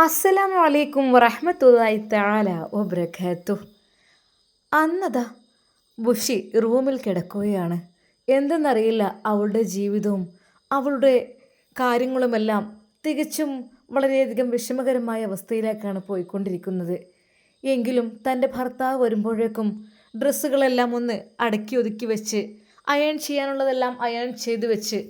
അസ്സലാമു അലൈക്കും വറഹ്മത്തുള്ളാഹി തആല വബറകാതുഹു. അന്നതാ ബുഷി റൂമിൽ കിടക്കുകയാണ്. എന്തെന്നറിയില്ല, അവളുടെ ജീവിതവും അവളുടെ കാര്യങ്ങളുമെല്ലാം തികച്ചും വളരെയധികം വിഷമകരമായ അവസ്ഥയിലേക്കാണ് പോയിക്കൊണ്ടിരിക്കുന്നത്. എങ്കിലും തൻ്റെ ഭർത്താവ് വരുമ്പോഴേക്കും ഡ്രസ്സുകളെല്ലാം ഒന്ന് അടക്കി ഒതുക്കി വെച്ച് അയൺ ചെയ്യാനുള്ളതെല്ലാം അയൺ ചെയ്തു വെച്ച്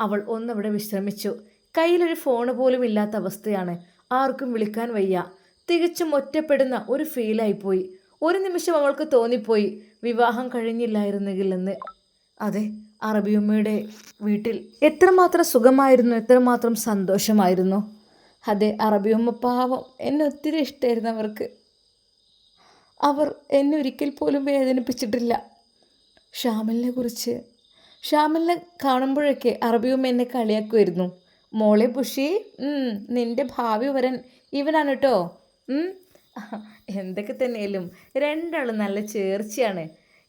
അവൾ ഒന്നവിടെ വിശ്രമിച്ചു. കയ്യിലൊരു ഫോണ് പോലും ഇല്ലാത്ത അവസ്ഥയാണ്. ആർക്കും വിളിക്കാൻ വയ്യ. തികച്ചും ഒറ്റപ്പെടുന്ന ഒരു ഫീലായിപ്പോയി. ഒരു നിമിഷം അവൾക്ക് തോന്നിപ്പോയി വിവാഹം കഴിഞ്ഞില്ലായിരുന്നെങ്കിൽ എന്ന്. അതെ, അറബിയമ്മയുടെ വീട്ടിൽ എത്രമാത്രം സുഖമായിരുന്നു, എത്രമാത്രം സന്തോഷമായിരുന്നു. അതെ, അറബിയമ്മ പാവം, എന്നെ ഒത്തിരി ഇഷ്ടമായിരുന്നു അവർക്ക്. അവർ എന്നെ ഒരിക്കൽ പോലും വേദനിപ്പിച്ചിട്ടില്ല. ഷാമിലിനെ കാണുമ്പോഴൊക്കെ അറബിയമ്മ എന്നെ കളിയാക്കുമായിരുന്നു. മോളെ ബുഷി, നിന്റെ ഭാവി വരൻ ഇവനാണ് കേട്ടോ. എന്തൊക്കെ തന്നെയാലും രണ്ടാളും നല്ല ചേർച്ചയാണ്.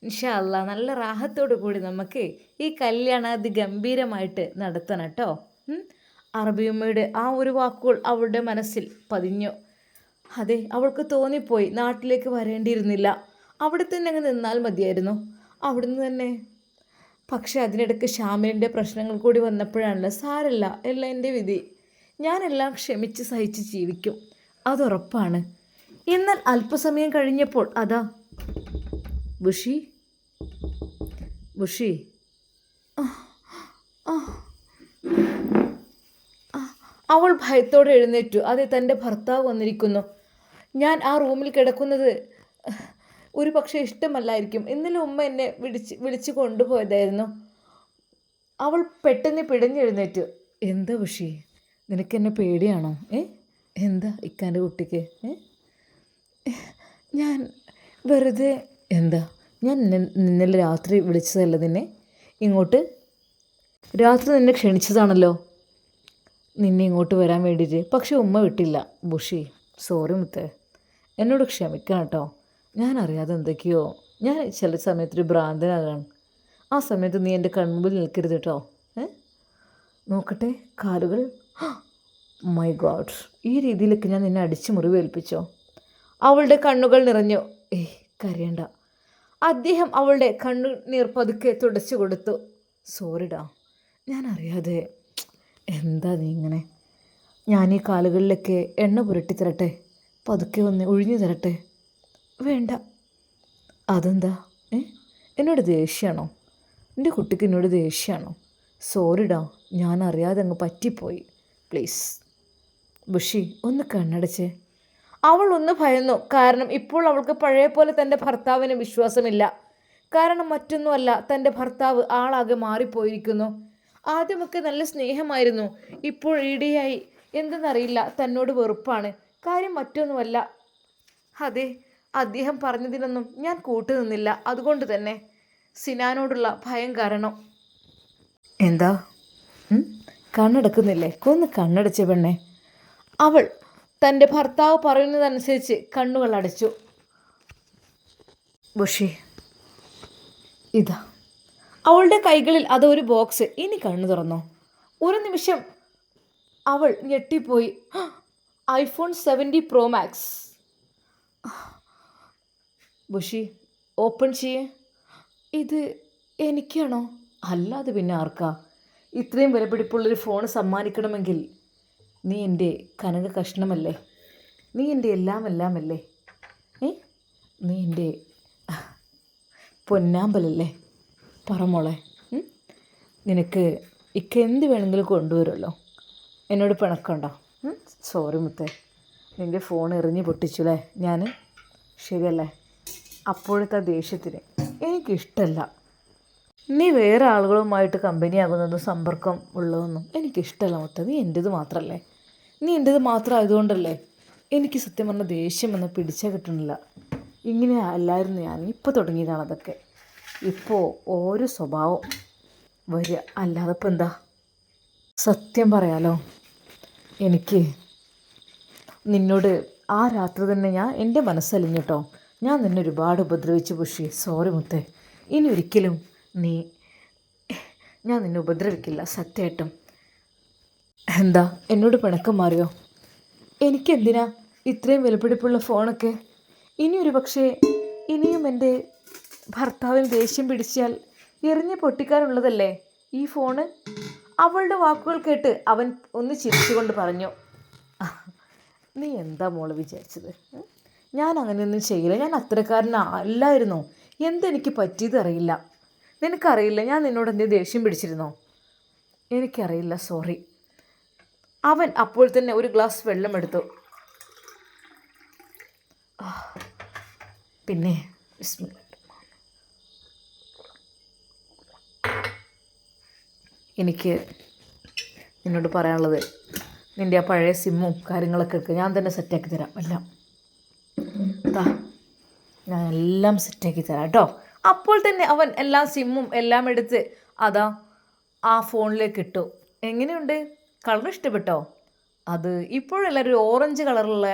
ഇൻഷാ അല്ലാ നല്ല റാഹത്തോടു കൂടി നമുക്ക് ഈ കല്യാണം അതിഗംഭീരമായിട്ട് നടത്തണം കേട്ടോ. അറബിയമ്മയുടെ ആ ഒരു വാക്കുകൾ അവളുടെ മനസ്സിൽ പതിഞ്ഞു. അതെ, അവൾക്ക് തോന്നിപ്പോയി നാട്ടിലേക്ക് വരേണ്ടിയിരുന്നില്ല, അവിടെ തന്നെ അങ്ങ് നിന്നാൽ മതിയായിരുന്നു, അവിടുന്ന് തന്നെ. പക്ഷെ അതിനിടയ്ക്ക് ഷാമിലിൻ്റെ പ്രശ്നങ്ങൾ കൂടി വന്നപ്പോഴാണല്ലോ, സാരല്ല, എല്ലാം എൻ്റെ വിധി, ഞാനെല്ലാം ക്ഷമിച്ച് സഹിച്ച് ജീവിക്കും, അതുറപ്പാണ്. എന്നാൽ അല്പസമയം കഴിഞ്ഞപ്പോൾ അതാ ബുഷി ബുഷി അവൾ ഭയത്തോടെ എഴുന്നേറ്റു. അതെ, തൻ്റെ ഭർത്താവ് വന്നിരിക്കുന്നു. ഞാൻ ആ റൂമിൽ കിടക്കുന്നത് ഒരു പക്ഷേ ഇഷ്ടമല്ലായിരിക്കും. ഇന്നലെ ഉമ്മ എന്നെ വിളിച്ച് കൊണ്ടുപോയതായിരുന്നു. അവൾ പെട്ടെന്ന് പിടഞ്ഞെഴുന്നേറ്റു. എന്താ ബുഷി, നിനക്കെന്നെ പേടിയാണോ? എന്താ ഇക്കാൻ്റെ കുട്ടിക്ക്? ഞാൻ വെറുതെ. എന്താ, ഞാൻ ഇന്നലെ രാത്രി വിളിച്ചതല്ല നിന്നെ ഇങ്ങോട്ട്? രാത്രി നിന്നെ ക്ഷണിച്ചതാണല്ലോ നിന്നെ ഇങ്ങോട്ട് വരാൻ വേണ്ടിയിട്ട്. പക്ഷെ ഉമ്മ വിട്ടില്ല. ബുഷി, സോറി മുത്തേ, എന്നോട് ക്ഷമിക്കണം കേട്ടോ. ഞാൻ അറിയാതെ എന്തൊക്കെയോ, ഞാൻ ചില സമയത്തൊരു ഭ്രാന്തനാകാണ്. ആ സമയത്ത് നീ എൻ്റെ കൺമുമ്പിൽ നിൽക്കരുത് കേട്ടോ. നോക്കട്ടെ, കാലുകൾ. മൈ ഗോഡ്, ഈ രീതിയിലൊക്കെ ഞാൻ നിന്നെ അടിച്ച് മുറിവേൽപ്പിച്ചോ? അവളുടെ കണ്ണുകൾ നിറഞ്ഞു. കരയണ്ട. അദ്ദേഹം അവളുടെ കണ്ണുനീർ പതുക്കെ തുടച്ചു കൊടുത്തു. സോറിടാ, ഞാൻ അറിയാതെ. എന്താ നീ ഇങ്ങനെ? ഞാൻ ഈ കാലുകളിലൊക്കെ എണ്ണ പുരട്ടി തരട്ടെ? പതുക്കെ ഒന്ന് ഒഴിഞ്ഞു തരട്ടെ? വേണ്ട. അതെന്താ? എന്നോട് ദേഷ്യമാണോ? എൻ്റെ കുട്ടിക്ക് എന്നോട് ദേഷ്യമാണോ? സോറിടാ, ഞാൻ അറിയാതെ അങ്ങ് പറ്റിപ്പോയി, പ്ലീസ്. ബുഷി, ഒന്ന് കണ്ണടച്ചേ. അവൾ ഒന്ന് ഭയന്നു. കാരണം ഇപ്പോൾ അവൾക്ക് പഴയ പോലെ തൻ്റെ ഭർത്താവിന് വിശ്വാസമില്ല. കാരണം മറ്റൊന്നുമല്ല, തൻ്റെ ഭർത്താവ് ആളാകെ മാറിപ്പോയിരിക്കുന്നു. ആദ്യമൊക്കെ നല്ല സ്നേഹമായിരുന്നു, ഇപ്പോൾ ഈടെയായി എന്തെന്നറിയില്ല തന്നോട് വെറുപ്പാണ്. കാര്യം മറ്റൊന്നുമല്ല. അതെ, അദ്ദേഹം പറഞ്ഞതിനൊന്നും ഞാൻ കൂട്ടുനിന്നില്ല. അതുകൊണ്ട് തന്നെ സിനാനോടുള്ള ഭയം കാരണം. എന്താ കണ്ണടക്കുന്നില്ലേ? കൊന്ന് കണ്ണടച്ച പെണ്ണെ. അവൾ തൻ്റെ ഭർത്താവ് പറയുന്നതനുസരിച്ച് കണ്ണുകൾ അടച്ചു. ബുഷി, ഇതാ. അവളുടെ കൈകളിൽ അതൊരു ബോക്സ്. ഇനി കണ്ണു തുറന്നോ. ഒരു നിമിഷം അവൾ ഞെട്ടിപ്പോയി. iPhone 70 Pro Max. Bushy, open ചെയ്യേ. ഇത് എനിക്കാണോ? അല്ലാതെ പിന്നെ ആർക്കാ? ഇത്രയും വിലപിടിപ്പുള്ളൊരു ഫോൺ സമ്മാനിക്കണമെങ്കിൽ നീ എൻ്റെ കനക കഷ്ണമല്ലേ? നീ എൻ്റെ എല്ലാമല്ലേ? നീ എൻ്റെ പൊന്നാമ്പലല്ലേ? പറമോളെ, നിനക്ക് ഇക്ക എന്ത് വേണമെങ്കിലും കൊണ്ടുവരുമല്ലോ. എന്നോട് പിണക്കണ്ടോ? സോറി മുത്തേ, നിൻ്റെ ഫോൺ എറിഞ്ഞ് പൊട്ടിച്ചുല്ലേ ഞാൻ? ശരിയല്ലേ? അപ്പോഴത്തെ ദേഷ്യത്തിന് എനിക്കിഷ്ടമല്ല. നീ വേറെ ആളുകളുമായിട്ട് കമ്പനിയാകുന്നതും സമ്പർക്കം ഉള്ളതൊന്നും എനിക്കിഷ്ടമല്ല മുത്തേ. നീ എൻ്റേത് മാത്രമല്ലേ? നീ എൻ്റേത് മാത്രമായതുകൊണ്ടല്ലേ എനിക്ക് സത്യം പറഞ്ഞ ദേഷ്യം എന്ന് പിടിച്ചാൽ കിട്ടണില്ല. ഇങ്ങനെ അല്ലായിരുന്നു ഞാൻ, ഇപ്പോൾ തുടങ്ങിയതാണ് അതൊക്കെ. ഇപ്പോൾ ഓരോ സ്വഭാവം വരിക, അല്ലാതെ ഇപ്പം എന്താ? സത്യം പറയാലോ, എനിക്ക് നിന്നോട് ആ രാത്രി തന്നെ എൻ്റെ മനസ്സലിഞ്ഞിട്ടോ. ഞാൻ നിന്നെ ഒരുപാട് ഉപദ്രവിച്ചു ബുഷി. സോറി മുത്തേ. ഇനി ഒരിക്കലും ഞാൻ നിന്നെ ഉപദ്രവിക്കില്ല, സത്യമായിട്ടും. എന്താ, എന്നോട് പിണക്കം മാറിയോ? എനിക്കെന്തിനാ ഇത്രയും വിലപിടിപ്പുള്ള ഫോണൊക്കെ? ഇനിയൊരു പക്ഷേ ഇനിയും എൻ്റെ ഭർത്താവിന് ദേഷ്യം പിടിച്ചാൽ എറിഞ്ഞ് പൊട്ടിക്കാനുള്ളതല്ലേ ഈ ഫോണ്? അവളുടെ വാക്കുകൾ കേട്ട് അവൻ ഒന്ന് ചിരിച്ചുകൊണ്ട് പറഞ്ഞു, നീ എന്താ മോള് വിചാരിച്ചത്? ഞാൻ അങ്ങനെയൊന്നും ചെയ്യില്ല. ഞാൻ അത്രക്കാരനല്ലായിരുന്നു. എന്തെനിക്ക് പറ്റിയതറിയില്ല. നിനക്കറിയില്ല ഞാൻ നിന്നോട് എന്തേ ദേഷ്യം പിടിച്ചിരുന്നോ? എനിക്കറിയില്ല, സോറി. അവൻ അപ്പോൾ തന്നെ ഒരു ഗ്ലാസ് വെള്ളമെടുത്തു. പിന്നെ എനിക്ക് നിന്നോട് പറയാനുള്ളത്, നിൻ്റെ ആ പഴയ സിമ്മും കാര്യങ്ങളൊക്കെ എടുക്കുക. ഞാൻ തന്നെ സെറ്റാക്കി തരാം എല്ലാം. ഞാൻ എല്ലാം സെറ്റാക്കി തരാം കേട്ടോ. അപ്പോൾ തന്നെ അവൻ എല്ലാ സിമ്മും എല്ലാം എടുത്ത് അതാ ആ ഫോണിലേക്ക് ഇട്ടു. എങ്ങനെയുണ്ട്? കളർ ഇഷ്ടപ്പെട്ടോ? അത് ഇപ്പോഴെല്ലാവരും ഒരു ഓറഞ്ച് കളറുള്ള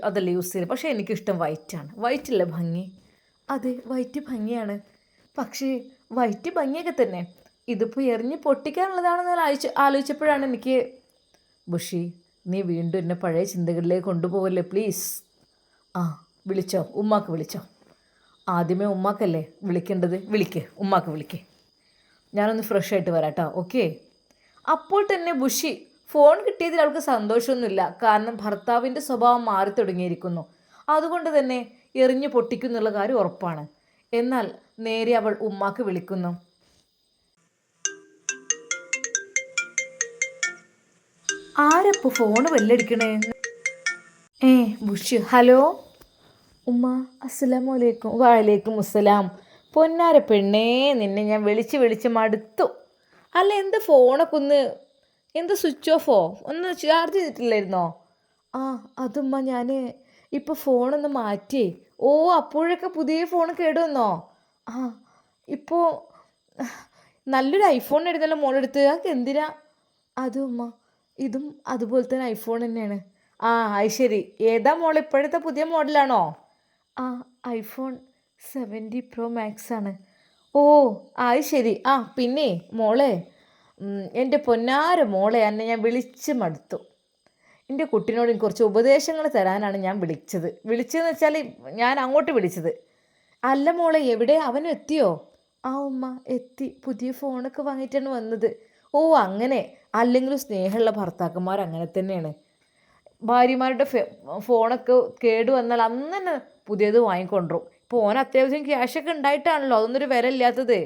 അതല്ലേ യൂസ് ചെയ്യുന്നത്, പക്ഷേ എനിക്കിഷ്ടം വൈറ്റാണ്. വൈറ്റല്ലേ ഭംഗി? അതെ, വൈറ്റ് ഭംഗിയാണ്. പക്ഷേ വൈറ്റ് ഭംഗിയൊക്കെ തന്നെ, ഇതിപ്പോൾ എറിഞ്ഞ് പൊട്ടിക്കാനുള്ളതാണെന്ന് ആലോചിച്ചപ്പോഴാണ് എനിക്ക്, ബുഷി നീ വീണ്ടും എന്നെ പഴയ ചിന്തകളിലേക്ക് കൊണ്ടുപോകല്ലേ പ്ലീസ്. വിളിച്ചോ, ഉമ്മാക്ക് വിളിച്ചോ. ആദ്യമേ ഉമ്മാക്കല്ലേ വിളിക്കേണ്ടത്. ഉമ്മാക്ക് വിളിക്ക്. ഞാനൊന്ന് ഫ്രഷ് ആയിട്ട് വരാം കേട്ടോ, ഓക്കെ? അപ്പോൾ തന്നെ ബുഷി ഫോൺ കിട്ടിയതിൽ അവൾക്ക് സന്തോഷമൊന്നുമില്ല. കാരണം ഭർത്താവിൻ്റെ സ്വഭാവം മാറി തുടങ്ങിയിരിക്കുന്നു. അതുകൊണ്ട് തന്നെ എറിഞ്ഞു പൊട്ടിക്കുന്നുള്ള കാര്യം ഉറപ്പാണ്. എന്നാൽ നേരെ അവൾ ഉമ്മാക്ക് വിളിക്കുന്നു. ആരപ്പോൾ ഫോണ് ബെല്ലടിക്കണേ? ബുഷി. ഹലോ ഉമ്മ, അസ്സലാമു അലൈക്കും. വഅലൈക്കും അസ്സലാം. പൊന്നാര പെണ്ണേ, നിന്നെ ഞാൻ വിളിച്ച് മടുത്തു. അല്ല, എന്താ ഫോണൊക്കെ എന്താ സ്വിച്ച് ഓഫോ? ഒന്ന് ചാർജ് ചെയ്തിട്ടില്ലായിരുന്നോ? അതുമ്മ ഞാൻ ഇപ്പോൾ ഫോണൊന്ന് മാറ്റി. അപ്പോഴൊക്കെ പുതിയ ഫോൺ കേടുവന്നോ? ഇപ്പോൾ നല്ലൊരു ഐഫോൺ ആയിരുന്നല്ലോ മോളെടുത്ത്. അതൊക്കെ എന്തിനാ? അതും ഉമ്മ, ഇതും അതുപോലെ തന്നെ ഐഫോൺ തന്നെയാണ്. അത് ശരി. ഏതാ മോൾ, ഇപ്പോഴത്തെ പുതിയ മോഡലാണോ? ഐഫോൺ 70 Pro Max ആണ്. അത് ശരി. പിന്നെ മോളെ, എൻ്റെ പൊന്നാര മോളെ, എന്നെ ഞാൻ വിളിച്ച് മടുത്തു. എൻ്റെ കുട്ടീനോട് കുറച്ച് ഉപദേശങ്ങൾ തരാനാണ് ഞാൻ വിളിച്ചതെന്ന് വെച്ചാൽ ഞാൻ അങ്ങോട്ട് വിളിച്ചത്. അല്ല മോളെ, എവിടെ? അവനും എത്തിയോ? ഉമ്മ എത്തി. പുതിയ ഫോണൊക്കെ വാങ്ങിയിട്ടാണ് വന്നത്. അങ്ങനെ. അല്ലെങ്കിലും സ്നേഹമുള്ള ഭർത്താക്കന്മാർ അങ്ങനെ തന്നെയാണ്. ഭാര്യമാരുടെ ഫോണൊക്കെ കേടുവന്നാൽ അന്ന് തന്നെ പുതിയത് വാങ്ങിക്കൊണ്ടുവരും. ഇപ്പോൾ ഓൻ അത്യാവശ്യം ക്യാഷൊക്കെ ഉണ്ടായിട്ടാണല്ലോ അതൊന്നൊരു വില ഇല്ലാത്തത്.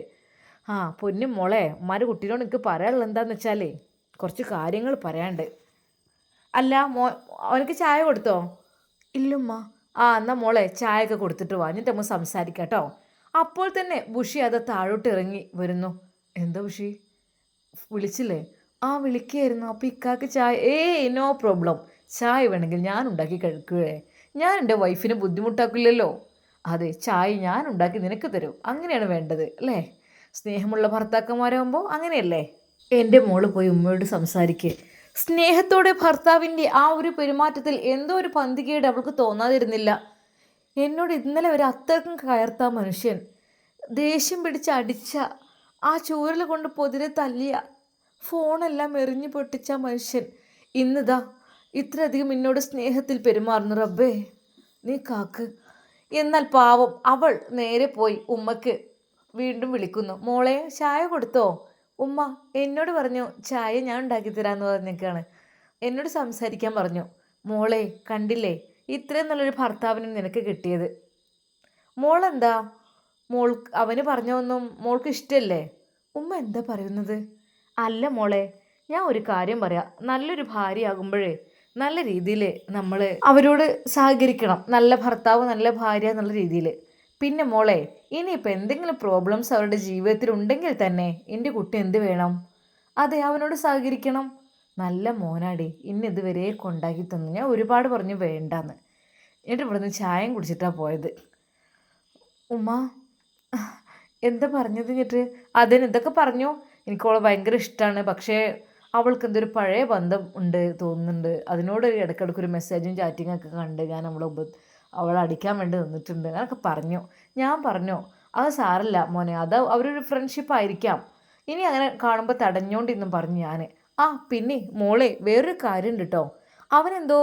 പൊന്നും മോളെ, ഉമ്മാൻ്റെ കുട്ടീനോട് എനിക്ക് പറയാനുള്ളത് എന്താണെന്ന് വെച്ചാലേ, കുറച്ച് കാര്യങ്ങൾ പറയാണ്ട്. അല്ല അവനക്ക് ചായ കൊടുത്തോ? ഇല്ലുമ്മ. എന്നാൽ മോളെ ചായയൊക്കെ കൊടുത്തിട്ട് വാ, എന്നിട്ട് നമ്മൾ സംസാരിക്കാം കേട്ടോ. അപ്പോൾ തന്നെ ബുഷി അത് താഴോട്ട് ഇറങ്ങി വരുന്നു. എന്താ ബുഷി, വിളിച്ചില്ലേ? വിളിക്കുകയായിരുന്നു. അപ്പോൾ ഇക്കാക്ക് ചായ? No problem. ചായ വേണമെങ്കിൽ ഞാൻ ഉണ്ടാക്കി കഴിക്കുകയെ. ഞാൻ എൻ്റെ വൈഫിനെ ബുദ്ധിമുട്ടാക്കില്ലല്ലോ. അതെ, ചായ ഞാൻ ഉണ്ടാക്കി നിനക്ക് തരും. അങ്ങനെയാണ് വേണ്ടത് അല്ലേ? സ്നേഹമുള്ള ഭർത്താക്കന്മാരാകുമ്പോൾ അങ്ങനെയല്ലേ? എൻ്റെ മോള് പോയി ഉമ്മയോട് സംസാരിക്കുക. സ്നേഹത്തോടെ ഭർത്താവിൻ്റെ ആ ഒരു പെരുമാറ്റത്തിൽ എന്തോ ഒരു പന്തികേട് അവൾക്ക് തോന്നാതിരുന്നില്ല. എന്നോട് ഇന്നലെ ഒരു അത്രക്കും കയർത്ത മനുഷ്യൻ, ദേഷ്യം പിടിച്ച് അടിച്ച, ആ ചൂരൽ കൊണ്ട് പൊതിരെ തല്ലിയ, ഫോണെല്ലാം എറിഞ്ഞു പൊട്ടിച്ച മനുഷ്യൻ ഇന്നിതാ ഇത്രയധികം എന്നോട് സ്നേഹത്തിൽ പെരുമാറുന്നു. റബ്ബേ നീ കാക്ക്. എന്നാൽ പാവം അവൾ നേരെ പോയി ഉമ്മക്ക് വീണ്ടും വിളിക്കുന്നു. മോളെ ചായ കൊടുത്തോ? ഉമ്മ എന്നോട് പറഞ്ഞു ചായ ഞാൻ ഉണ്ടാക്കി തരാമെന്ന് പറഞ്ഞേക്കാണ്. എന്നോട് സംസാരിക്കാൻ പറഞ്ഞു. മോളെ കണ്ടില്ലേ, ഇത്രയും നല്ലൊരു ഭർത്താവിനെ നിനക്ക് കിട്ടിയത്. മോളെന്താ അവന് പറഞ്ഞൊന്നും മോൾക്ക് ഇഷ്ടമല്ലേ? ഉമ്മ എന്താ പറയുന്നത്? അല്ല മോളെ, ഞാൻ ഒരു കാര്യം പറയാം. നല്ലൊരു ഭാര്യയാകുമ്പോഴേ നല്ല രീതിയിൽ നമ്മൾ അവരോട് സഹകരിക്കണം. നല്ല ഭർത്താവ് നല്ല ഭാര്യ എന്നുള്ള രീതിയിൽ. പിന്നെ മോളെ, ഇനിയിപ്പോൾ എന്തെങ്കിലും പ്രോബ്ലംസ് അവരുടെ ജീവിതത്തിൽ ഉണ്ടെങ്കിൽ തന്നെ എൻ്റെ കുട്ടി എന്ത് വേണം? അതെ, അവനോട് സഹകരിക്കണം. നല്ല മോനാടി, ഇതുവരെ കൊണ്ടാക്കി തന്നു. ഞാൻ ഒരുപാട് പറഞ്ഞു വേണ്ടാന്ന്. എന്നിട്ട് ഇവിടുന്ന് ചായയും കുടിച്ചിട്ടാണ് പോയത്. ഉമ്മ എന്താ പറഞ്ഞത്? എന്നിട്ട് ഇതൊക്കെ പറഞ്ഞു. എനിക്കവളെ ഭയങ്കര ഇഷ്ടമാണ്. പക്ഷേ അവൾക്ക് എന്തൊരു പഴയ ബന്ധം ഉണ്ട് തോന്നുന്നുണ്ട്. അതിനോട് ഇടയ്ക്കിടയ്ക്കൊരു മെസ്സേജും ചാറ്റിങ്ങൊക്കെ കണ്ട് ഞാൻ അവളെ അടിക്കാൻ വേണ്ടി നിന്നിട്ടുണ്ട് എന്നൊക്കെ പറഞ്ഞു. ഞാൻ പറഞ്ഞു അത് സാരല്ല മോനെ, അത് അവരൊരു ഫ്രണ്ട്ഷിപ്പ് ആയിരിക്കാം, ഇനി അങ്ങനെ കാണുമ്പോൾ തടഞ്ഞോണ്ടിന്നും പറഞ്ഞു ഞാൻ. പിന്നെ മോളെ വേറൊരു കാര്യം ഉണ്ട് കേട്ടോ. അവനെന്തോ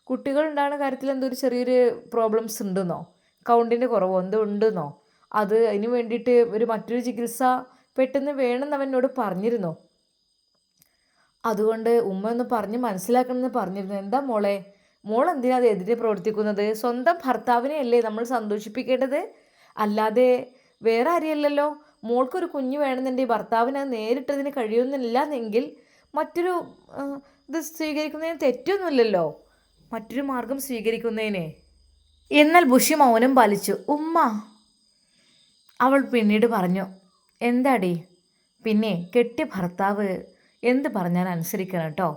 കുട്ടികളുണ്ടാകുന്ന കാര്യത്തിൽ എന്തോ ഒരു ചെറിയൊരു പ്രോബ്ലംസ് ഉണ്ടെന്നോ, കൗണ്ടിൻ്റെ കുറവോ എന്തോ ഉണ്ടെന്നോ, അത് അതിന് വേണ്ടിയിട്ട് മറ്റൊരു ചികിത്സ പെട്ടെന്ന് വേണമെന്ന് അവൻ എന്നോട് പറഞ്ഞിരുന്നു. അതുകൊണ്ട് ഉമ്മ ഒന്ന് പറഞ്ഞ് മനസ്സിലാക്കണമെന്ന് പറഞ്ഞിരുന്നു. എന്താ മോളെ, മോൾ എന്തിനാ അത് എതിരെ പ്രവർത്തിക്കുന്നത്? സ്വന്തം ഭർത്താവിനെ അല്ലേ നമ്മൾ സന്തോഷിപ്പിക്കേണ്ടത്, അല്ലാതെ വേറെ ആരെയല്ലല്ലോ. മോൾക്കൊരു കുഞ്ഞ് വേണമെന്നുണ്ടെങ്കിൽ ഭർത്താവിന് അത് നേരിട്ടതിന് കഴിയുന്നില്ല എങ്കിൽ മറ്റൊരു ഇത് സ്വീകരിക്കുന്നതിന് തെറ്റൊന്നുമില്ലല്ലോ, മറ്റൊരു മാർഗം സ്വീകരിക്കുന്നതിന്. എന്നാൽ ബുഷി മൗനം പാലിച്ചു. ഉമ്മ, അവൾ പിന്നീട് പറഞ്ഞു. എന്താടി? പിന്നെ കെട്ടിയ ഭർത്താവ് എന്ത് പറഞ്ഞാൽ അനുസരിക്കണം കേട്ടോ.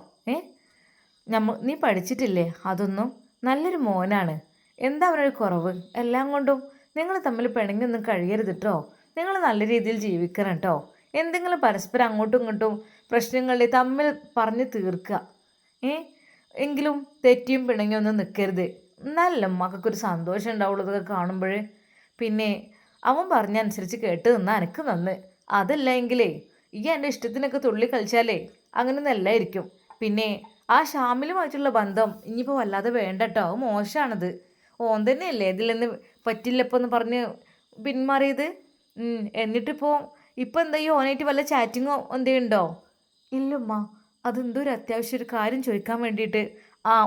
നീ പഠിച്ചിട്ടില്ലേ? അതൊന്നും നല്ലൊരു മോനാണ്. എന്താ അവനൊരു കുറവ്? എല്ലാം കൊണ്ടും നിങ്ങൾ തമ്മിൽ പിണങ്ങിയൊന്നും കഴിയരുത് കേട്ടോ. നിങ്ങൾ നല്ല രീതിയിൽ ജീവിക്കണം കേട്ടോ. എന്തെങ്കിലും പരസ്പരം അങ്ങോട്ടും ഇങ്ങോട്ടും പ്രശ്നങ്ങളിൽ തമ്മിൽ പറഞ്ഞ് തീർക്കുക. എങ്കിലും തെറ്റിയും പിണങ്ങിയൊന്നും നിൽക്കരുത്. നല്ല മക്കൾക്കൊരു സന്തോഷം ഉണ്ടാവുള്ളൂ ഇതൊക്കെ കാണുമ്പോൾ. പിന്നെ അവൻ പറഞ്ഞനുസരിച്ച് കേട്ട് നിന്നാൽ എനിക്ക് നന്ന്. അതല്ല എങ്കിലേ ഈ എൻ്റെ ഇഷ്ടത്തിനൊക്കെ തുള്ളി കളിച്ചാലേ അങ്ങനെ നല്ലായിരിക്കും. പിന്നെ ആ ഷാമിലുമായിട്ടുള്ള ബന്ധം ഇനിയിപ്പോൾ വല്ലാതെ വേണ്ട കേട്ടോ. മോശമാണത്. ഓൻ തന്നെയല്ലേ ഇതിൽ നിന്ന് പറ്റില്ലപ്പോൾ എന്ന് പറഞ്ഞ് പിന്മാറിയത്. എന്നിട്ടിപ്പോൾ ഇപ്പം എന്താ ഈ ഓനായിട്ട് വല്ല ചാറ്റിങ്ങോ എന്തെങ്കിലും ഉണ്ടോ? ഇല്ലമ്മ, അതെന്തോ ഒരു അത്യാവശ്യം ഒരു കാര്യം ചോദിക്കാൻ വേണ്ടിയിട്ട്.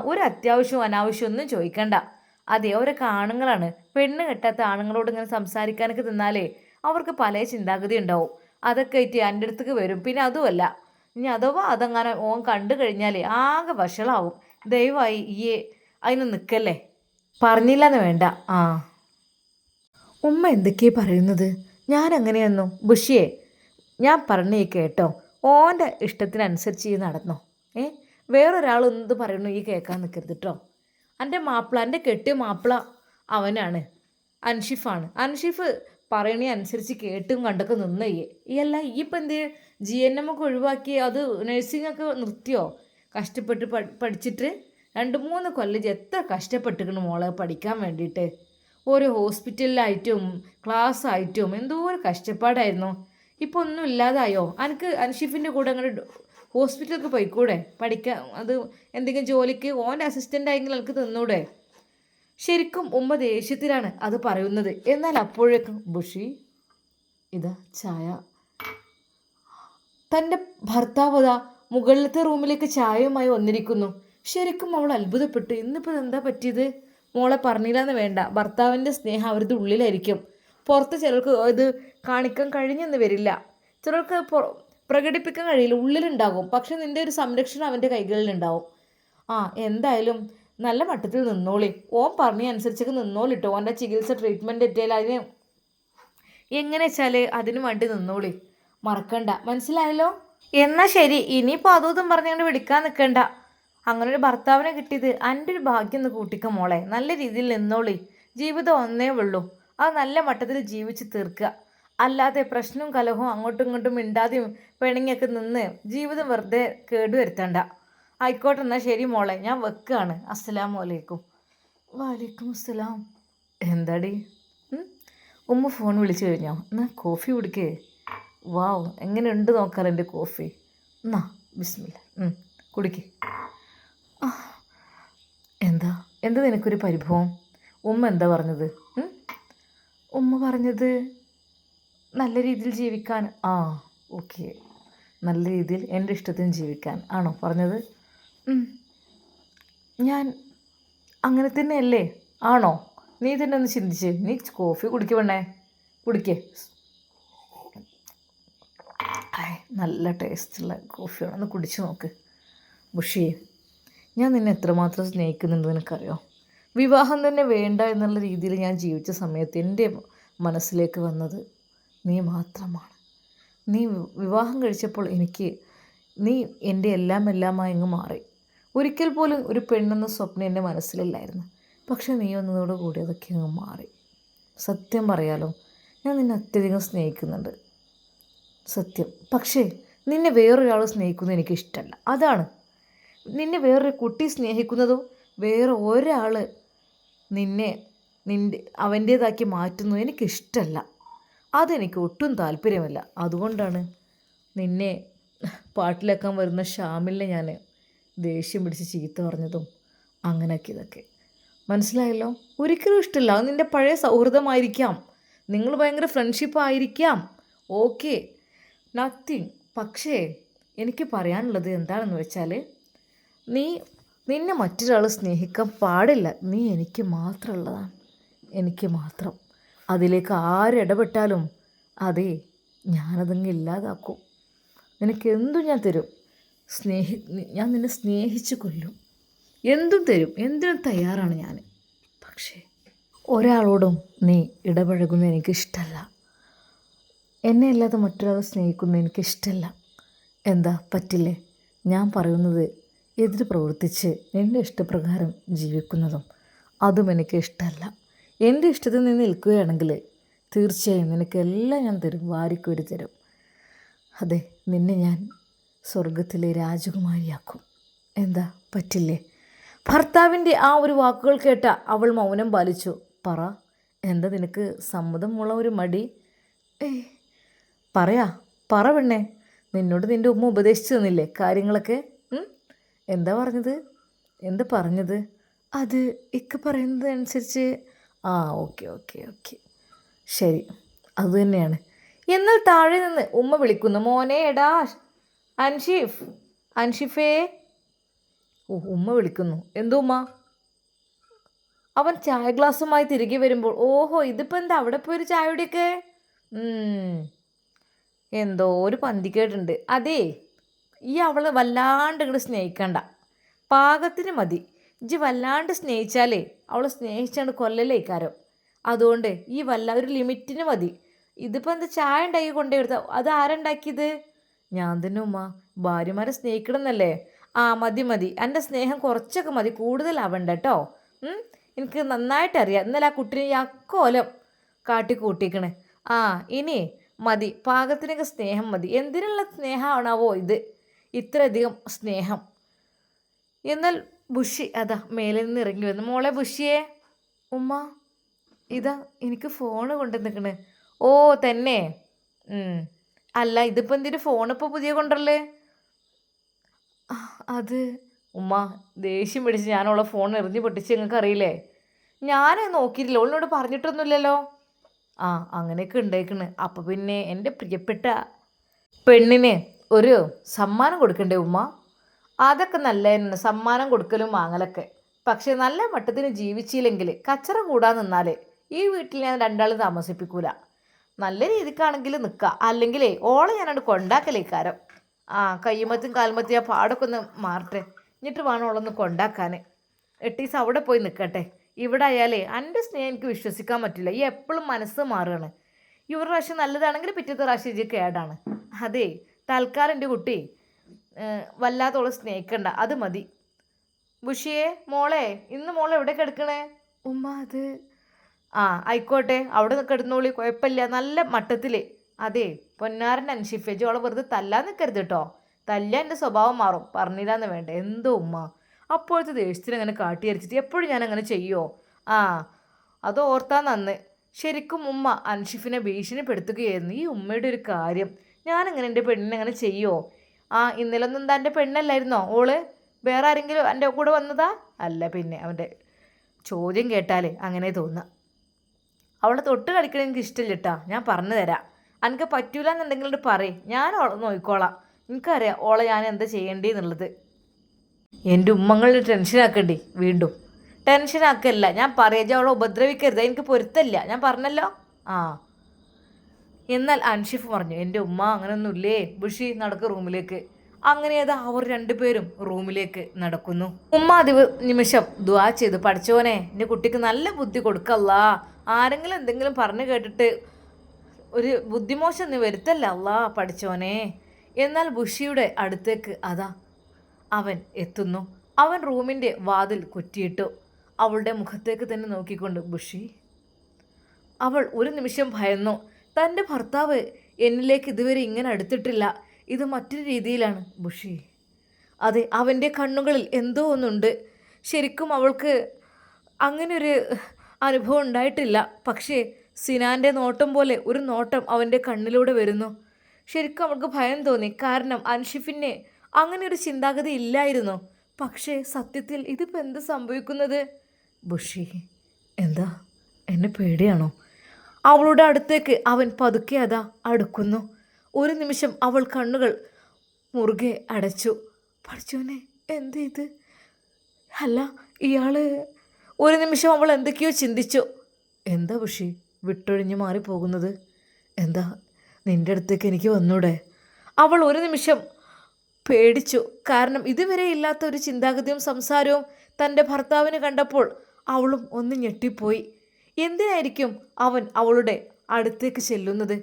ഒരു അത്യാവശ്യവും അനാവശ്യവും ഒന്നും ചോദിക്കണ്ട. അതെ, അവരൊക്കെ ആണുങ്ങളാണ്. പെണ്ണ് കെട്ടാത്ത ആണുങ്ങളോട് ഇങ്ങനെ സംസാരിക്കാനൊക്കെ നിന്നാലേ അവർക്ക് പല ചിന്താഗതി ഉണ്ടാവും. അതൊക്കെ ആയിട്ട് എൻ്റെ അടുത്തേക്ക് വരും. പിന്നെ അതുമല്ല, ഇനി അഥവാ അതങ്ങനെ ഓൻ കണ്ടു കഴിഞ്ഞാലേ ആകെ വഷളാവും. ദയവായി ഈ അതിന് നിൽക്കല്ലേ. പറഞ്ഞില്ലെന്ന് വേണ്ട. ഉമ്മ എന്തൊക്കെയാ പറയുന്നത്? ഞാൻ അങ്ങനെയൊന്നും ബുഷിയെ, ഞാൻ പറഞ്ഞേ കേട്ടോ. ഓൻ്റെ ഇഷ്ടത്തിനനുസരിച്ച് ഈ നടന്നോ. വേറൊരാൾ എന്ത് പറയുന്നു ഈ കേൾക്കാൻ നിൽക്കരുത് കേട്ടോ. എൻ്റെ മാപ്പിള, എൻ്റെ കെട്ടിയ മാപ്പിള അവനാണ്, അൻഷിഫാണ്. അൻഷിഫ് പറയണേ അനുസരിച്ച് കേട്ടും കണ്ടൊക്കെ നിന്നയ്യേ. അല്ല ഈ ഇപ്പം എന്ത് GNM ഒക്കെ ഒഴിവാക്കി അത് നഴ്സിംഗൊക്കെ നിർത്തിയോ? കഷ്ടപ്പെട്ട് പഠിച്ചിട്ട് 2-3 കൊല്ലം എത്ര കഷ്ടപ്പെട്ടിരിക്കണം മോളെ പഠിക്കാൻ വേണ്ടിയിട്ട്. ഓരോ ഹോസ്പിറ്റലിലായിട്ടും ക്ലാസ് ആയിട്ടും എന്തോ ഒരു കഷ്ടപ്പാടായിരുന്നു. ഇപ്പോൾ ഒന്നും ഇല്ലാതായോ? എനിക്ക് അൻഷിഫിൻ്റെ കൂടെ അങ്ങനെ ഹോസ്പിറ്റലൊക്കെ പോയിക്കൂടെ പഠിക്കാൻ? അത് എന്തെങ്കിലും ജോലിക്ക് ഓൻ്റെ അസിസ്റ്റൻ്റ് ആയെങ്കിൽ എനിക്ക് തന്നൂടെ? ശരിക്കും ഉമ്മ ദേഷ്യത്തിലാണ് അത് പറയുന്നത്. എന്നാൽ അപ്പോഴേക്കും ബുഷി, ഇതാ ചായ. തൻ്റെ ഭർത്താവ് അതാ മുകളിലത്തെ റൂമിലേക്ക് ചായയുമായി വന്നിരിക്കുന്നു. ശരിക്കും അവൾ അത്ഭുതപ്പെട്ടു. ഇന്നിപ്പോൾ എന്താ പറ്റിയത്? മോളെ പറഞ്ഞില്ലാന്ന് വേണ്ട, ഭർത്താവിൻ്റെ സ്നേഹം അവരുടെ ഉള്ളിലായിരിക്കും. പുറത്ത് ചിലർക്ക് ഇത് കാണിക്കാൻ കഴിഞ്ഞെന്ന് വരില്ല, ചിലർക്ക് പ്രകടിപ്പിക്കാൻ കഴിയില്ല, ഉള്ളിലുണ്ടാകും. പക്ഷെ നിൻ്റെ ഒരു സംരക്ഷണം അവൻ്റെ കൈകളിലുണ്ടാവും. എന്തായാലും നല്ല മട്ടത്തിൽ നിന്നോളി. ഓൻ പറഞ്ഞ അനുസരിച്ചൊക്കെ നിന്നോളിട്ടോ. ഓൻ്റെ ചികിത്സ ട്രീറ്റ്മെൻറ്റ് എത്തിയാൽ അതിന് എങ്ങനെ വെച്ചാൽ അതിന് വേണ്ടി നിന്നോളി. മറക്കണ്ട, മനസ്സിലായല്ലോ? എന്നാൽ ശരി, ഇനിയിപ്പോൾ അതും പറഞ്ഞുകൊണ്ട് വിളിക്കാൻ നിൽക്കണ്ട. അങ്ങനൊരു ഭർത്താവിനെ കിട്ടിയത് എൻ്റെ ഒരു ഭാഗ്യം എന്ന് കൂട്ടിക്ക മോളെ. നല്ല രീതിയിൽ നിന്നോളി. ജീവിതം ഒന്നേ ഉള്ളൂ, അത് നല്ല മട്ടത്തിൽ ജീവിച്ച് തീർക്കുക. അല്ലാതെ പ്രശ്നവും കലഹവും അങ്ങോട്ടും ഇങ്ങോട്ടും മിണ്ടാതെയും പിണങ്ങിയൊക്കെ നിന്ന് ജീവിതം വെറുതെ കേടുവരുത്തണ്ട. ആയിക്കോട്ടെ, എന്നാൽ ശരി മോളെ, ഞാൻ വെക്കുകയാണ്. അസ്സലാമു അലൈക്കും. വലൈക്കും അസ്സലാം. എന്താടി? ഉമ്മ ഫോൺ വിളിച്ചു കഴിഞ്ഞോ? എന്നാ കോഫി കുടിക്കേ. വാവ്, എങ്ങനെയുണ്ട് നോക്കാറ് എൻ്റെ കോഫി. എന്നാ ബിസ്മില്ല, കുടിക്കേ. എന്താ നിനക്കൊരു പരിഭവം? ഉമ്മ എന്താ പറഞ്ഞത്? ഉമ്മ പറഞ്ഞത് നല്ല രീതിയിൽ ജീവിക്കാൻ. ഓക്കെ, നല്ല രീതിയിൽ എൻ്റെ ഇഷ്ടത്തിന് ജീവിക്കാൻ ആണോ പറഞ്ഞത്? ഞാൻ അങ്ങനെ തന്നെയല്ലേ? ആണോ? നീ തന്നെ ഒന്ന് ചിന്തിച്ച്. നീ കോഫി കുടിക്കണേ, കുടിക്കേ. നല്ല ടേസ്റ്റുള്ള കോഫിയാണ്, ഒന്ന് കുടിച്ചു നോക്ക്. ബുഷി, ഞാൻ നിന്നെ എത്രമാത്രം സ്നേഹിക്കുന്നുണ്ട് നിനക്കറിയോ? വിവാഹം തന്നെ വേണ്ട എന്നുള്ള രീതിയിൽ ഞാൻ ജീവിച്ച സമയത്ത് എൻ്റെ മനസ്സിലേക്ക് വന്നത് നീ മാത്രമാണ്. നീ വിവാഹം കഴിച്ചപ്പോൾ നീ എൻ്റെ എല്ലാമായി അങ്ങ് മാറി. ഒരിക്കൽ പോലും ഒരു പെണ്ണെന്ന സ്വപ്നം എൻ്റെ മനസ്സിലില്ലായിരുന്നു. പക്ഷെ നീ ഒന്നതോടു കൂടി അതൊക്കെ അങ്ങ് മാറി. സത്യം പറയാലോ, ഞാൻ നിന്നെ അത്യധികം സ്നേഹിക്കുന്നുണ്ട്, സത്യം. പക്ഷേ നിന്നെ വേറൊരാൾ സ്നേഹിക്കുന്നത് എനിക്കിഷ്ടമല്ല. അതാണ്, നിന്നെ വേറൊരു കുട്ടി സ്നേഹിക്കുന്നതും വേറെ ഒരാൾ അവൻ്റേതാക്കി മാറ്റുന്നതും എനിക്കിഷ്ടമല്ല. അതെനിക്ക് ഒട്ടും താല്പര്യമില്ല. അതുകൊണ്ടാണ് നിന്നെ പാട്ടിലാക്കാൻ വരുന്ന ഷാമിലിനെ ഞാൻ ദേഷ്യം പിടിച്ച് ചീത്ത പറഞ്ഞതും അങ്ങനെയൊക്കെ ഇതൊക്കെ മനസ്സിലായല്ലോ. ഒരിക്കലും ഇഷ്ടമില്ല. അത് നിൻ്റെ പഴയ സൗഹൃദമായിരിക്കാം, നിങ്ങൾ ഭയങ്കര ഫ്രണ്ട്ഷിപ്പ് ആയിരിക്കാം, ഓക്കെ, നത്തിങ്. പക്ഷേ എനിക്ക് പറയാനുള്ളത് എന്താണെന്ന് വെച്ചാൽ, നീ നിന്നെ മറ്റൊരാൾ സ്നേഹിക്കാൻ പാടില്ല. നീ എനിക്ക് മാത്രമുള്ളതാണ്, എനിക്ക് മാത്രം. അതിലേക്ക് ആരിടപെട്ടാലും അതെ, ഞാനതങ്ങ് ഇല്ലാതാക്കും. നിനക്ക് എന്തും ഞാൻ തരും. ഞാൻ നിന്നെ സ്നേഹിച്ച് കൊല്ലും. എന്തും തരും, എന്തിനും തയ്യാറാണ് ഞാൻ. പക്ഷേ ഒരാളോടും നീ ഇടപഴകുന്നത് എനിക്കിഷ്ടമല്ല. എന്നെ അല്ലാതെ മറ്റൊരാൾ സ്നേഹിക്കുന്നത് എനിക്കിഷ്ടമല്ല. എന്താ പറ്റില്ലേ? ഞാൻ പറയുന്നത് എതിര് പ്രവർത്തിച്ച് എൻ്റെ ഇഷ്ടപ്രകാരം ജീവിക്കുന്നതും അതും എനിക്ക് ഇഷ്ടമല്ല. എൻ്റെ ഇഷ്ടത്തിൽ നിന്ന് നിൽക്കുകയാണെങ്കിൽ തീർച്ചയായും നിനക്കെല്ലാം ഞാൻ തരും, വാരിക്കോരി തരും. അതെ, നിന്നെ ഞാൻ സ്വർഗത്തിലെ രാജകുമാരിയാക്കും. എന്താ പറ്റില്ലേ? ഭർത്താവിൻ്റെ ആ ഒരു വാക്കുകൾ കേട്ട അവൾ മൗനം പാലിച്ചു. പറ, എന്താ നിനക്ക് സമ്മതമുള്ള ഒരു മടി? പറയാ പറ പെണ്ണേ, നിന്നോട് നിൻ്റെ ഉമ്മ ഉപദേശിച്ചു തന്നില്ലേ കാര്യങ്ങളൊക്കെ? എന്താ പറഞ്ഞത്? എന്താ പറഞ്ഞത്? അത് ഇക്ക പറയുന്നത് അനുസരിച്ച് ഓക്കെ ഓക്കെ ഓക്കെ, ശരി, അതുതന്നെയാണ്. എന്നാൽ താഴെ നിന്ന് ഉമ്മ വിളിക്കുന്നു, മോനെ എടാ അൻഷിഫ്, അൻഷിഫേ. ഉമ്മ വിളിക്കുന്നു. എന്തോ ഉമ്മ? അവൻ ചായ ഗ്ലാസ്സുമായി തിരികെ വരുമ്പോൾ, ഓഹോ, ഇതിപ്പോൾ എന്താ അവിടെ പോയൊരു ചായ കുടിയൊക്കെ? എന്തോ ഒരു പന്തിക്കേടുണ്ട്. അതേ, ഈ അവളെ വല്ലാണ്ട് ഇങ്ങോട്ട് സ്നേഹിക്കണ്ട, പാകത്തിന് മതി. ഇജ്ജ് വല്ലാണ്ട് സ്നേഹിച്ചാലേ അവളെ സ്നേഹിച്ചാണ്ട് കൊല്ലലേക്കാരം. അതുകൊണ്ട് ഈ ഒരു ലിമിറ്റിന് മതി. ഇതിപ്പോൾ എന്താ ചായ ഉണ്ടാക്കി കൊണ്ടേ കൊടുത്ത? അത് ആരുണ്ടാക്കിയത്? ഞാൻ തന്നെ ഉമ്മ. ഭാര്യമാരെ സ്നേഹിക്കണം എന്നല്ലേ? മതി മതി, എൻ്റെ സ്നേഹം കുറച്ചൊക്കെ മതി, കൂടുതലാവണ്ട കേട്ടോ. എനിക്ക് നന്നായിട്ടറിയാം, ഇന്നലെ ആ കുട്ടിനെ ഈ അക്കോലം കാട്ടിക്കൂട്ടിക്കണേ. ഇനി മതി, പാകത്തിനൊക്കെ സ്നേഹം മതി. എന്തിനുള്ള സ്നേഹമാണാവോ ഇത്, ഇത്രയധികം സ്നേഹം? എന്നാൽ ബുഷി അതാ മേലെ നിന്ന് ഇറങ്ങി വന്നു. മോളെ ബുഷിയെ. ഉമ്മ ഇതാ എനിക്ക് ഫോണ് കൊണ്ടു നിൽക്കണേ. ഓ തന്നെ. അല്ല, ഇതിപ്പോൾ എന്തിനു ഫോണിപ്പോൾ പുതിയ കൊണ്ടല്ലേ? അത് ഉമ്മ ദേഷ്യം പിടിച്ച് ഞാനവളെ ഫോൺ എറിഞ്ഞ് പൊട്ടിച്ച് നിങ്ങൾക്ക് അറിയില്ലേ? ഞാൻ നോക്കിയിട്ടില്ല, അവളിനോട് പറഞ്ഞിട്ടൊന്നുമില്ലല്ലോ. അങ്ങനെയൊക്കെ ഉണ്ടായിക്കണ്. അപ്പോൾ പിന്നെ എൻ്റെ പ്രിയപ്പെട്ട പെണ്ണിന് ഒരു സമ്മാനം കൊടുക്കണ്ടേ ഉമ്മ? അതൊക്കെ നല്ലതന്നെ, സമ്മാനം കൊടുക്കലും വാങ്ങലൊക്കെ. പക്ഷേ നല്ല മട്ടത്തിന് ജീവിച്ചില്ലെങ്കിൽ, കച്ചറ കൂടാൻ നിന്നാലേ ഈ വീട്ടിൽ ഞാൻ രണ്ടാളും താമസിപ്പിക്കൂല. നല്ല രീതിക്കാണെങ്കിൽ നിൽക്കുക, അല്ലെങ്കിലേ ഓളെ ഞാനോട് കൊണ്ടാക്കലേക്കാരം. കയ്യുമത്തും കാൽമത്തും ആ പാടൊക്കെ ഒന്ന് മാറട്ടെ, എന്നിട്ട് വേണം ഓളൊന്ന് കൊണ്ടാക്കാൻ. 8 ദിവസം അവിടെ പോയി നിൽക്കട്ടെ. ഇവിടെ ആയാലേ എൻ്റെ സ്നേഹം എനിക്ക് വിശ്വസിക്കാൻ പറ്റില്ല. ഈ എപ്പോഴും മനസ്സ് മാറുകയാണ്. ഈ ഒരു പ്രാവശ്യം നല്ലതാണെങ്കിൽ പിറ്റത്തെ പ്രാവശ്യം ഇത് കേടാണ്. അതേ, തൽക്കാലം എൻ്റെ കുട്ടി വല്ലാത്തോളം സ്നേഹിക്കണ്ട, അത് മതി. ബുഷിയെ മോളെ, ഇന്ന് മോളെ എവിടെ കിടക്കണേ? ഉമ്മ അത് ആയിക്കോട്ടെ, അവിടെ കിടന്നോളി, കുഴപ്പമില്ല, നല്ല മട്ടത്തിൽ. അതെ, പൊന്നാരൻ അൻഷിഫേജ് അവളെ വെറുതെ തല്ലാൻ നിൽക്കരുത് കേട്ടോ. തല്ല എൻ്റെ സ്വഭാവം മാറും, പറഞ്ഞില്ലാന്ന് വേണ്ട. എന്തോ ഉമ്മ അപ്പോഴത്തെ ദേഷ്യത്തിന് അങ്ങനെ കാട്ടിയരിച്ചിട്ട് എപ്പോഴും ഞാൻ അങ്ങനെ ചെയ്യുമോ? അത് ഓർത്താ നന്ന്. ശരിക്കും ഉമ്മ അൻഷിഫിനെ ഭീഷണിപ്പെടുത്തുകയായിരുന്നു. ഈ ഉമ്മയുടെ ഒരു കാര്യം, ഞാനങ്ങനെ എൻ്റെ പെണ്ണിനെ അങ്ങനെ ചെയ്യുമോ? ഇന്നലെ ഒന്നും എന്താ എൻ്റെ പെണ്ണല്ലായിരുന്നോ ഓള്? വേറെ ആരെങ്കിലും എൻ്റെ കൂടെ വന്നതാ? അല്ല പിന്നെ. അവൻ്റെ ചോദ്യം കേട്ടാലേ അങ്ങനെ തോന്നുക. അവളെ തൊട്ട് കളിക്കണ എനിക്ക് ഇഷ്ടമില്ല കേട്ടാ, ഞാൻ പറഞ്ഞു തരാം. എനിക്ക് പറ്റൂല എന്നുണ്ടെങ്കിൽ പറയും, ഞാൻ ഓളെ നോക്കിക്കോളാം. എനിക്കറിയാം ഓളെ ഞാൻ എന്താ ചെയ്യേണ്ടതെന്നുള്ളത്. എൻ്റെ ഉമ്മങ്ങളിൽ ടെൻഷനാക്കണ്ടി വീണ്ടും. ടെൻഷനാക്കല്ല, ഞാൻ പറയാം, അവളെ ഉപദ്രവിക്കരുത്, എനിക്ക് പൊരുത്തല്ല, ഞാൻ പറഞ്ഞല്ലോ. എന്നാൽ അൻഷിഫ് പറഞ്ഞു, എൻ്റെ ഉമ്മ അങ്ങനെയൊന്നുമില്ലേ. ബുഷി നടക്ക് റൂമിലേക്ക്. അങ്ങനെ അത് അവർ രണ്ടുപേരും റൂമിലേക്ക് നടക്കുന്നു. ഉമ്മ നിമിഷം ദുആ ചെയ്തു, പഠിച്ചോനെ എൻ്റെ കുട്ടിക്ക് നല്ല ബുദ്ധി കൊടുക്കല്ല, ആരെങ്കിലും എന്തെങ്കിലും പറഞ്ഞു കേട്ടിട്ട് ഒരു ബുദ്ധിമോശം നീ വരുത്തല്ല അല്ലാ പഠിച്ചോനെ. എന്നാൽ ബുഷിയുടെ അടുത്തേക്ക് അവൻ എത്തുന്നു. അവൻ റൂമിൻ്റെ വാതിൽ കുറ്റിയിട്ടു. അവളുടെ മുഖത്തേക്ക് തന്നെ നോക്കിക്കൊണ്ട് ബുഷി. അവൾ ഒരു നിമിഷം ഭയന്നു. തൻ്റെ ഭർത്താവ് എന്നിലേക്ക് ഇതുവരെ ഇങ്ങനെ അടുത്തിട്ടില്ല, ഇത് മറ്റൊരു രീതിയിലാണ് ബുഷി. അതെ, അവൻ്റെ കണ്ണുകളിൽ എന്തോ ഒന്നുണ്ട്. ശരിക്കും അവൾക്ക് അങ്ങനൊരു അനുഭവം ഉണ്ടായിട്ടില്ല. പക്ഷേ സിനാൻ്റെ നോട്ടം പോലെ ഒരു നോട്ടം അവൻ്റെ കണ്ണിലൂടെ വരുന്നു. ശരിക്കും അവൾക്ക് ഭയം തോന്നി. കാരണം അൻഷിഫിന് അങ്ങനെ ഒരു ചിന്താഗതി ഇല്ലായിരുന്നു. പക്ഷേ സത്യത്തിൽ ഇതിപ്പോൾ എന്ത് സംഭവിക്കുന്നത്? ബുഷി, എന്താ, എന്നെ പേടിയാണോ? അവളുടെ അടുത്തേക്ക് അവൻ പതുക്കെ അതാ അടുക്കുന്നു. ഒരു നിമിഷം അവൾ കണ്ണുകൾ മുറുകെ അടച്ചു. പഠിച്ചോനെ, എന്ത് ഇത്? അല്ല, ഇയാള്... ഒരു നിമിഷം അവൾ എന്തൊക്കെയോ ചിന്തിച്ചു. എന്താ ബുഷി വിട്ടൊഴിഞ്ഞു മാറിപ്പോകുന്നത്? എന്താ, നിൻ്റെ അടുത്തേക്ക് എനിക്ക് വന്നൂടെ? അവൾ ഒരു നിമിഷം പേടിച്ചു. കാരണം ഇതുവരെ ഇല്ലാത്ത ഒരു ചിന്താഗതിയും സംസാരവും തൻ്റെ ഭർത്താവിന് കണ്ടപ്പോൾ അവളും ഒന്ന് ഞെട്ടിപ്പോയി. എന്തിനായിരിക്കും അവൻ അവളുടെ അടുത്തേക്ക് ചെല്ലുന്നത്?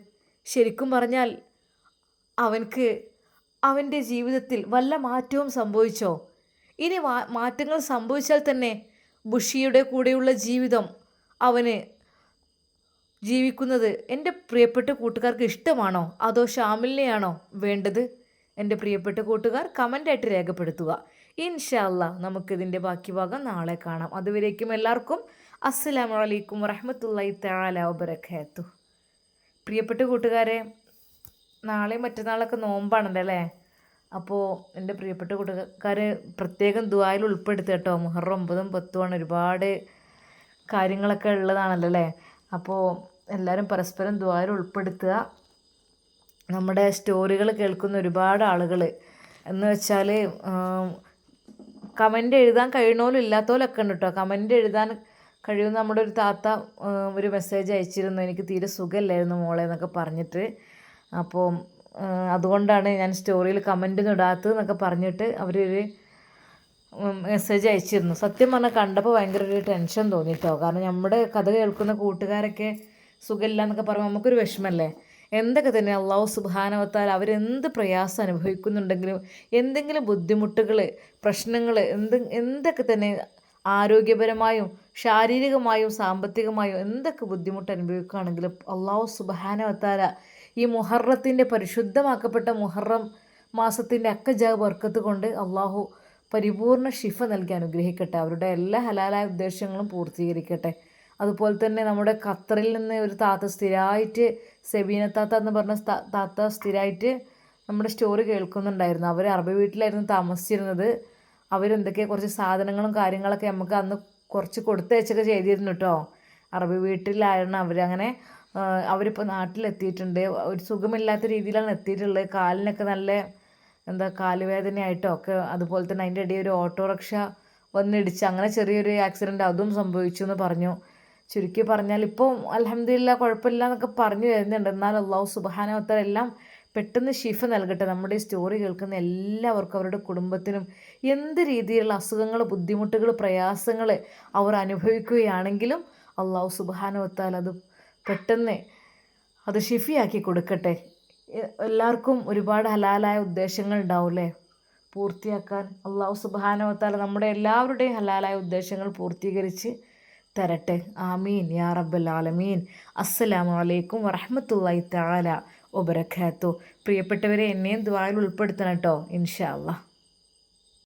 ശരിക്കും പറഞ്ഞാൽ അവൻ്റെ ജീവിതത്തിൽ വല്ല മാറ്റവും സംഭവിച്ചോ? ഇനി മാറ്റങ്ങൾ സംഭവിച്ചാൽ തന്നെ ബുഷിയുടെ കൂടെയുള്ള ജീവിതം അവന് ജീവിക്കുന്നത് എൻ്റെ പ്രിയപ്പെട്ട കൂട്ടുകാർക്ക് ഇഷ്ടമാണോ, അതോ ഷാമിലിനെയാണോ വേണ്ടത്? എൻ്റെ പ്രിയപ്പെട്ട കൂട്ടുകാർ കമൻ്റായിട്ട് രേഖപ്പെടുത്തുക. ഇൻഷാ അല്ലാ നമുക്കിതിൻ്റെ ബാക്കി ഭാഗം നാളെ കാണാം. അതുവരേക്കും എല്ലാവർക്കും അസ്സലാമു അലൈക്കും വറഹ്മത്തുള്ളാഹി തആല വബറകാതുഹു. പ്രിയപ്പെട്ട കൂട്ടുകാരെ, നാളെ മറ്റന്നാളൊക്കെ നോമ്പാണല്ലോ അല്ലേ? അപ്പോൾ എൻ്റെ പ്രിയപ്പെട്ട കൂട്ടുകാർ പ്രത്യേകം ദുആയിൽ ഉൾപ്പെടുത്തുക കേട്ടോ. മുഹറം 9ഉം 10ഉമാണ്, ഒരുപാട് കാര്യങ്ങളൊക്കെ ഉള്ളതാണല്ലോ അല്ലേ? അപ്പോൾ എല്ലാവരും പരസ്പരം ദുആയിൽ ഉൾപ്പെടുത്തുക. നമ്മുടെ സ്റ്റോറികൾ കേൾക്കുന്ന ഒരുപാട് ആളുകൾ എന്ന് വെച്ചാൽ കമൻ്റ് എഴുതാൻ കഴിയണോലും ഇല്ലാത്തവരൊക്കെ ഉണ്ട് കേട്ടോ. കമൻ്റ് എഴുതാൻ കഴിയുന്ന നമ്മുടെ ഒരു താത്ത ഒരു മെസ്സേജ് അയച്ചിരുന്നു, എനിക്ക് തീരെ സുഖമില്ലായിരുന്നു മോളെ എന്നൊക്കെ പറഞ്ഞിട്ട്. അപ്പോൾ അതുകൊണ്ടാണ് ഞാൻ സ്റ്റോറിയിൽ കമൻ്റൊന്നും ഇടാത്തതെന്നൊക്കെ പറഞ്ഞിട്ട് അവരൊരു മെസ്സേജ് അയച്ചിരുന്നു. സത്യം പറഞ്ഞാൽ കണ്ടപ്പോൾ ഭയങ്കര ഒരു ടെൻഷൻ തോന്നിയിട്ടോ. കാരണം നമ്മുടെ കഥ കേൾക്കുന്ന കൂട്ടുകാരൊക്കെ സുഖമില്ല എന്നൊക്കെ പറയുമ്പോൾ നമുക്കൊരു വിഷമല്ലേ? എന്തൊക്കെ തന്നെ അള്ളാഹു സുബ്ഹാനഹു വ തആല അവരെന്ത് പ്രയാസം അനുഭവിക്കുന്നുണ്ടെങ്കിലും, എന്തെങ്കിലും ബുദ്ധിമുട്ടുകൾ, പ്രശ്നങ്ങൾ, എന്തൊക്കെ തന്നെ ആരോഗ്യപരമായും ശാരീരികമായും സാമ്പത്തികമായും എന്തൊക്കെ ബുദ്ധിമുട്ട് അനുഭവിക്കുകയാണെങ്കിലും അള്ളാഹു സുബ്ഹാനഹു വ തആല ഈ മുഹറത്തിൻ്റെ പരിശുദ്ധമാക്കപ്പെട്ട മുഹറം മാസത്തിൻ്റെ അക്കജാ ബർക്കത്ത് കൊണ്ട് അള്ളാഹു പരിപൂർണ്ണ ഷിഫ നൽകി അനുഗ്രഹിക്കട്ടെ. അവരുടെ എല്ലാ ഹലാലായ ഉദ്ദേശങ്ങളും പൂർത്തീകരിക്കട്ടെ. അതുപോലെ തന്നെ നമ്മുടെ ഖത്തറിൽ നിന്ന് ഒരു താത്ത സ്ഥിരമായിട്ട്, സെബീന താത്ത എന്ന് പറഞ്ഞ താത്ത സ്ഥിരമായിട്ട് നമ്മുടെ സ്റ്റോറി കേൾക്കുന്നുണ്ടായിരുന്നു. അവർ അറബി വീട്ടിലായിരുന്നു താമസിച്ചിരുന്നത്. അവരെന്തൊക്കെ കുറച്ച് സാധനങ്ങളും കാര്യങ്ങളൊക്കെ നമുക്ക് അന്ന് കുറച്ച് കൊടുത്തയച്ചൊക്കെ ചെയ്തിരുന്നു കേട്ടോ. അറബി വീട്ടിലായിരുന്നു അവരങ്ങനെ. അവരിപ്പോൾ നാട്ടിലെത്തിയിട്ടുണ്ട്. ഒരു സുഖമില്ലാത്ത രീതിയിലാണ് എത്തിയിട്ടുള്ളത്. കാലിനൊക്കെ നല്ല കാലുവേദനയായിട്ടോ ഒക്കെ. അതുപോലെ തന്നെ അതിൻ്റെ ഇടയിൽ ഒരു ഓട്ടോറിക്ഷ വന്നിടിച്ച് അങ്ങനെ ചെറിയൊരു ആക്സിഡൻറ്റ് അതും സംഭവിച്ചു എന്ന് പറഞ്ഞു. ചുരുക്കി പറഞ്ഞാൽ ഇപ്പോൾ അൽഹംദുലില്ലാ കുഴപ്പമില്ല എന്നൊക്കെ പറഞ്ഞു വരുന്നുണ്ട്. എന്നാൽ അള്ളാഹു സുബ്ഹാനഹു വ തആല എല്ലാം പെട്ടെന്ന് ഷിഫ നൽകട്ടെ. നമ്മുടെ ഈ സ്റ്റോറി കേൾക്കുന്ന എല്ലാവർക്കും അവരുടെ കുടുംബത്തിനും എന്ത് രീതിയിലുള്ള അസുഖങ്ങൾ, ബുദ്ധിമുട്ടുകൾ, പ്രയാസങ്ങൾ അവർ അനുഭവിക്കുകയാണെങ്കിലും അള്ളാഹു സുബ്ഹാനഹു വ തആല അത് പെട്ടെന്ന് അത് ഷിഫിയാക്കി കൊടുക്കട്ടെ. എല്ലാവർക്കും ഒരുപാട് ഹലാലായ ഉദ്ദേശങ്ങൾ ഉണ്ടാവില്ലേ പൂർത്തിയാക്കാൻ. അള്ളാഹു സുബ്ഹാനഹു വ തആല നമ്മുടെ എല്ലാവരുടെയും ഹലാലായ ഉദ്ദേശങ്ങൾ പൂർത്തീകരിച്ച് തരട്ടെ. ആമീൻ യാ റബ്ബൽ ആലമീൻ. അസ്സലാമു അലൈക്കും വറഹ്മത്തുള്ളാഹി തആല വബറകാതുഹു. പ്രിയപ്പെട്ടവരെ, എന്നെയും ദുആയിൽ ഉൾപ്പെടുത്തണം കേട്ടോ ഇൻഷാ അല്ലാഹ്.